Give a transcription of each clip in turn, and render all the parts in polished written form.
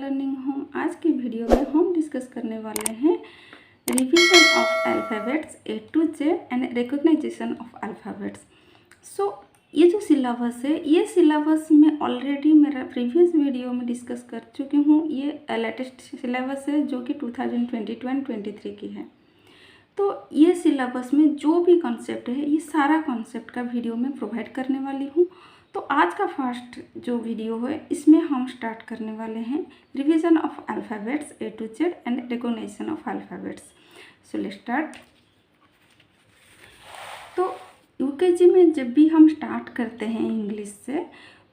Learning home. आज की video में हम डिस्कस करने वाले हैं revision of alphabets A to Z and recognization of alphabets. So ये जो सिलेबस है, ये सिलेबस मैं ऑलरेडी मेरा प्रीवियस वीडियो में डिस्कस कर चुकी हूँ। ये लेटेस्ट सिलेबस है जो कि 2022-23 की है। तो ये सिलेबस में जो भी कॉन्सेप्ट है, ये सारा कॉन्सेप्ट का वीडियो मैं प्रोवाइड करने वाली हूँ। तो आज का फर्स्ट जो वीडियो है, इसमें हम स्टार्ट करने वाले हैं revision of alphabets A to Z and recognition of alphabets. So let's start. तो यूकेजी में जब भी हम स्टार्ट करते हैं इंग्लिश से,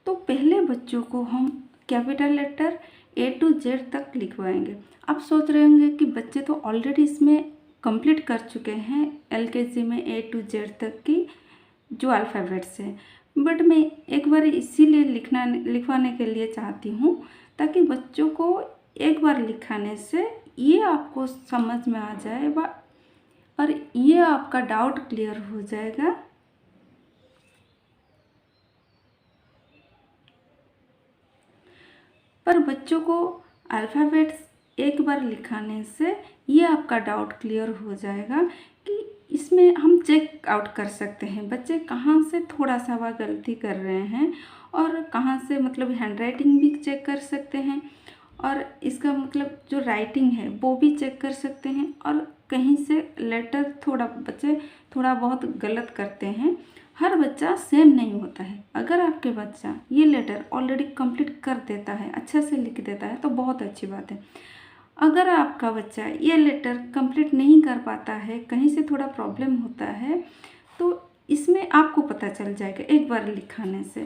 तो पहले बच्चों को हम capital letter A to Z तक लिखवाएंगे। आप सोच रहे होंगे कि बच्चे तो ऑलरेडी इसमें कंप्लीट कर चुके हैं एलकेजी में ए टू जेड तक की जो अल्फ़ाबेट्स है, बट मैं एक बार इसीलिए लिखवाने के लिए चाहती हूँ ताकि बच्चों को एक बार लिखाने से ये आपको समझ में आ जाए और ये आपका डाउट क्लियर हो जाएगा। पर बच्चों को अल्फ़ाबेट्स एक बार लिखाने से ये आपका डाउट क्लियर हो जाएगा कि इसमें हम चेक आउट कर सकते हैं बच्चे कहाँ से थोड़ा सा वह गलती कर रहे हैं और कहाँ से, मतलब हैंडराइटिंग भी चेक कर सकते हैं और इसका मतलब जो राइटिंग है वो भी चेक कर सकते हैं। और कहीं से लेटर बच्चे थोड़ा बहुत गलत करते हैं। हर बच्चा सेम नहीं होता है। अगर आपके बच्चा ये लेटर ऑलरेडी कंप्लीट कर देता है, अच्छे से लिख देता है, तो बहुत अच्छी बात है। अगर आपका बच्चा ये लेटर कंप्लीट नहीं कर पाता है, कहीं से थोड़ा प्रॉब्लम होता है, तो इसमें आपको पता चल जाएगा एक बार लिखाने से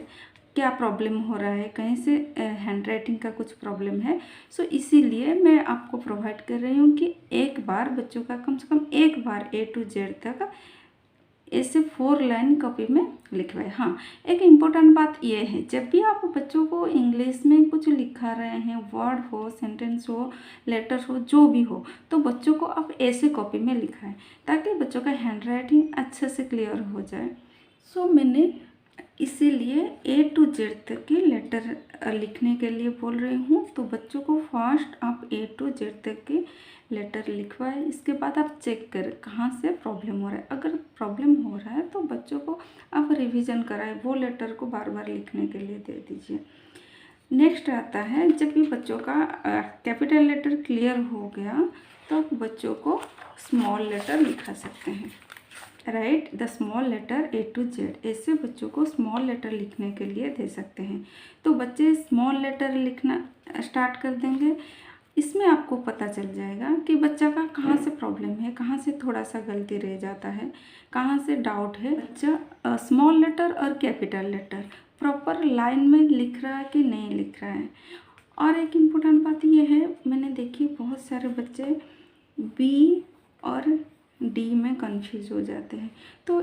क्या प्रॉब्लम हो रहा है, कहीं से हैंडराइटिंग का कुछ प्रॉब्लम है। सो इसीलिए मैं आपको प्रोवाइड कर रही हूँ कि एक बार बच्चों का कम से कम एक बार ए टू जेड तक ऐसे 4 लाइन कॉपी में लिखवाए। हाँ, एक इम्पोर्टेंट बात यह है, जब भी आप बच्चों को इंग्लिश में कुछ लिखा रहे हैं, वर्ड हो, सेंटेंस हो, लेटर हो, जो भी हो, तो बच्चों को आप ऐसे कॉपी में लिखाएं ताकि बच्चों का हैंडराइटिंग अच्छे से क्लियर हो जाए। सो मैंने इसीलिए ए टू जेड तक के लेटर लिखने के लिए बोल रही हूँ। तो बच्चों को फर्स्ट आप ए टू जेड तक के लेटर लिखवाए, इसके बाद आप चेक करें कहाँ से प्रॉब्लम हो रहा है। अगर प्रॉब्लम हो रहा है तो बच्चों को आप रिवीजन कराएं, वो लेटर को बार बार लिखने के लिए दे दीजिए। नेक्स्ट आता है, जब भी बच्चों का कैपिटल लेटर क्लियर हो गया तो आप बच्चों को स्मॉल लेटर लिखा सकते हैं। Write the small letter A to Z, ऐसे बच्चों को स्मॉल लेटर लिखने के लिए दे सकते हैं। तो बच्चे स्मॉल लेटर लिखना स्टार्ट कर देंगे। इसमें आपको पता चल जाएगा कि बच्चा का कहाँ से प्रॉब्लम है, कहाँ से थोड़ा सा गलती रह जाता है, कहाँ से डाउट है। बच्चा स्मॉल लेटर और कैपिटल लेटर प्रॉपर लाइन में लिख रहा है कि नहीं लिख रहा है। और एक इम्पोर्टेंट बात यह है, मैंने देखी बहुत सारे बच्चे बी और डी में कंफ्यूज हो जाते हैं, तो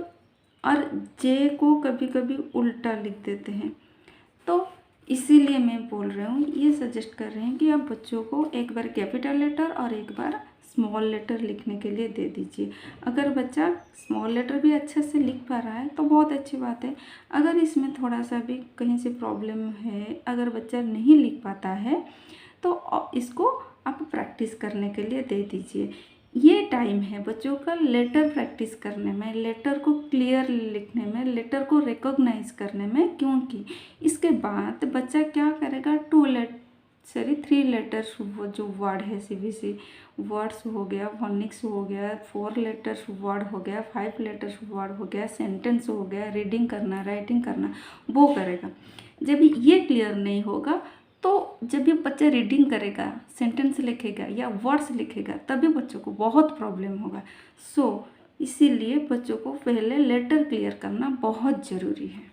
और जे को कभी कभी उल्टा लिख देते हैं। तो इसीलिए मैं बोल रही हूँ, ये सजेस्ट कर रहे हैं कि आप बच्चों को एक बार कैपिटल लेटर और एक बार स्मॉल लेटर लिखने के लिए दे दीजिए। अगर बच्चा स्मॉल लेटर भी अच्छे से लिख पा रहा है तो बहुत अच्छी बात है। अगर इसमें थोड़ा सा भी कहीं से प्रॉब्लम है, अगर बच्चा नहीं लिख पाता है, तो इसको आप प्रैक्टिस करने के लिए दे दीजिए। ये टाइम है बच्चों का लेटर प्रैक्टिस करने में, लेटर को क्लियर लिखने में, लेटर को रिकॉग्नाइज करने में, क्योंकि इसके बाद बच्चा क्या करेगा, 3 लेटर्स वो जो वर्ड है, CBC वर्ड्स हो गया, फोनिक्स हो गया, 4 लेटर्स वर्ड हो गया, 5 लेटर्स वर्ड हो गया, सेंटेंस हो गया, रीडिंग करना, राइटिंग करना, वो करेगा। जब ये क्लियर नहीं होगा तो जब भी बच्चा रीडिंग करेगा, सेंटेंस लिखेगा या वर्ड्स लिखेगा, तभी बच्चों को बहुत प्रॉब्लम होगा। सो इसीलिए बच्चों को पहले लेटर क्लियर करना बहुत ज़रूरी है।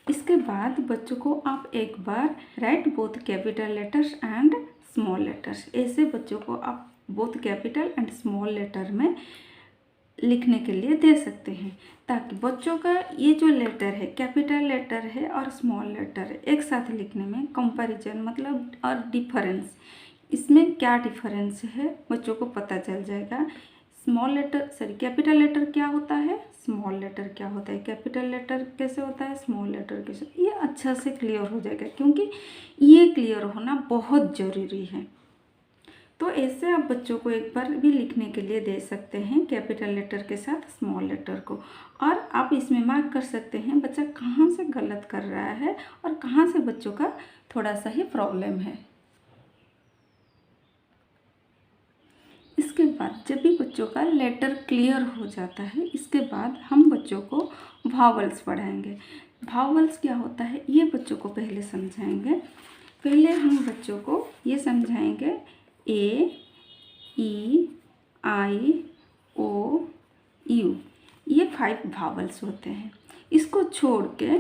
इसके बाद बच्चों को आप एक बार write both capital letters and small letters, ऐसे बच्चों को आप both capital and small letter में लिखने के लिए दे सकते हैं, ताकि बच्चों का ये जो लेटर है, कैपिटल लेटर है और स्मॉल लेटर है, एक साथ लिखने में कंपैरिजन मतलब और डिफरेंस, इसमें क्या डिफरेंस है बच्चों को पता चल जाएगा। Small letter sorry capital letter क्या होता है, स्मॉल लेटर क्या होता है, कैपिटल लेटर कैसे होता है, स्मॉल लेटर कैसे, ये अच्छा से क्लियर हो जाएगा क्योंकि ये क्लियर होना बहुत ज़रूरी है। तो ऐसे आप बच्चों को एक बार भी लिखने के लिए दे सकते हैं कैपिटल लेटर के साथ स्मॉल लेटर को, और आप इसमें मार्क कर सकते हैं बच्चा कहाँ से गलत कर रहा है और कहाँ से बच्चों का थोड़ा सा ही प्रॉब्लम है। इसके बाद जब भी बच्चों का लेटर क्लियर हो जाता है, इसके बाद हम बच्चों को भावल्स पढ़ाएंगे। भावल्स क्या होता है ये बच्चों को पहले समझाएंगे। पहले हम बच्चों को ये समझाएंगे ए, ई, आई, ओ, यू, ये 5 भावल्स होते हैं। इसको छोड़ के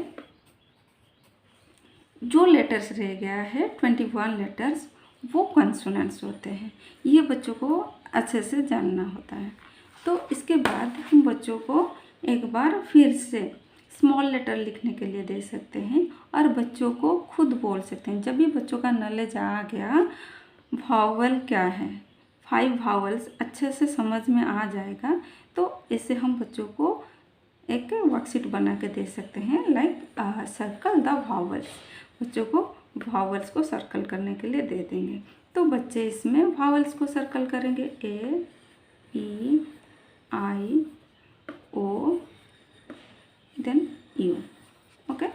जो लेटर्स रह गया है 21 लेटर्स वो कॉन्सोनेंट्स होते हैं। ये बच्चों को अच्छे से जानना होता है। तो इसके बाद हम बच्चों को एक बार फिर से स्मॉल लेटर लिखने के लिए दे सकते हैं और बच्चों को खुद बोल सकते हैं। जब भी बच्चों का नॉलेज आ गया भावल क्या है, 5 भावल्स अच्छे से समझ में आ जाएगा, तो ऐसे हम बच्चों को एक वर्कशीट बना के दे सकते हैं, लाइक सर्कल द भावल्स। बच्चों को भावल्स को सर्कल करने के लिए दे देंगे। तो बच्चे इसमें भावल्स को सर्कल करेंगे, ए, ई, आई, ओ, देन यू। ओके,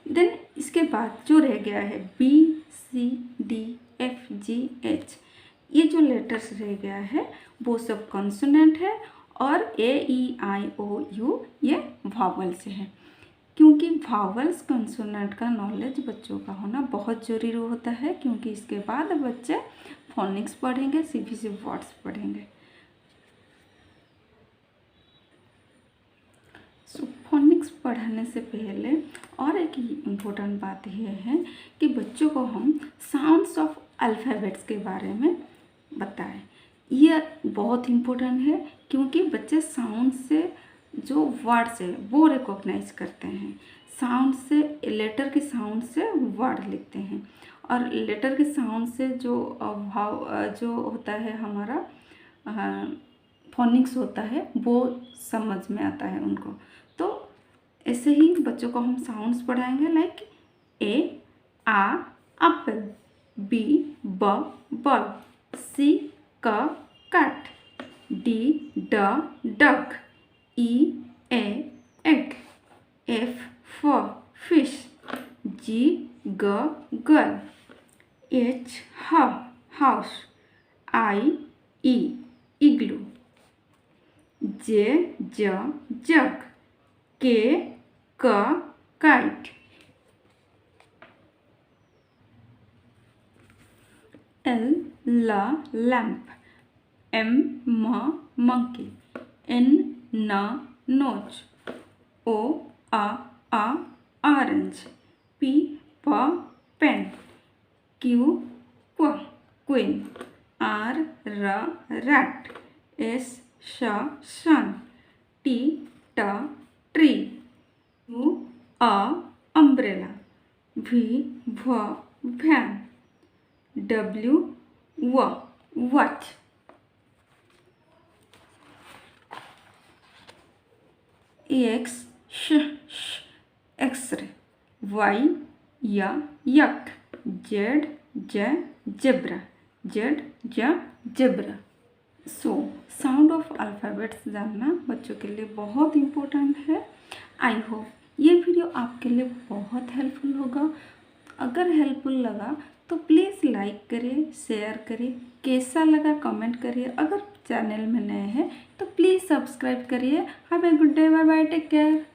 देन इसके बाद जो रह गया है बी, सी, डी, एफ, जी, एच, ये जो लेटर्स रह गया है वो सब कॉन्सोनेंट है और ए, ई, आई, ओ, यू ये भावल से है। क्योंकि भावल्स कॉन्सोनेंट का नॉलेज बच्चों का होना बहुत ज़रूरी होता है, क्योंकि इसके बाद बच्चे फोनिक्स पढ़ेंगे, सीबीसी वर्ड्स पढ़ेंगे। सो फोनिक्स पढ़ाने से पहले और एक इम्पोर्टेंट बात यह है कि बच्चों को हम साउंड्स ऑफ अल्फ़ाबेट्स के बारे में बताएं। ये बहुत इम्पोर्टेंट है क्योंकि बच्चे साउंड से जो वर्ड्स है वो रिकॉग्नाइज करते हैं। साउंड से लेटर के साउंड से वर्ड लिखते हैं और लेटर के साउंड से जो भाव जो होता है हमारा फोनिक्स होता है वो समझ में आता है उनको। तो ऐसे ही बच्चों को हम साउंड्स पढ़ाएंगे, लाइक ए, आ, एप्पल, बी, ब, बल, सी, क, कट, डी, ड, डक, ई, ए, एग, एफ, फ, फिश, जी, ग, गर्ल, एच, ह, हाउस, आई, ई, इग्लू, जे, ज, जग, के, क, काइट, एल, ल, लैम्प, एम, म, मंकी, एन, न, नोच, ओ, आ, ऑरेंज, पी, प, पेन, क्यू, क्वीन, आर, र, रैट, एस, श, सन, टी, ट, ट्री, यू, अम्ब्रेला, वी, व, van, W, watch, x, x ray, Y, यक, Z, zebra, zebra. So sound of alphabets जानना बच्चों के लिए बहुत इम्पोर्टेंट है। आई होप ये वीडियो आपके लिए बहुत हेल्पफुल होगा। अगर हेल्पफुल लगा तो प्लीज़ लाइक करिए, शेयर करिए, कैसा लगा कमेंट करिए। अगर चैनल में नए हैं तो प्लीज़ सब्सक्राइब करिए। Have a good day, bye bye, take care.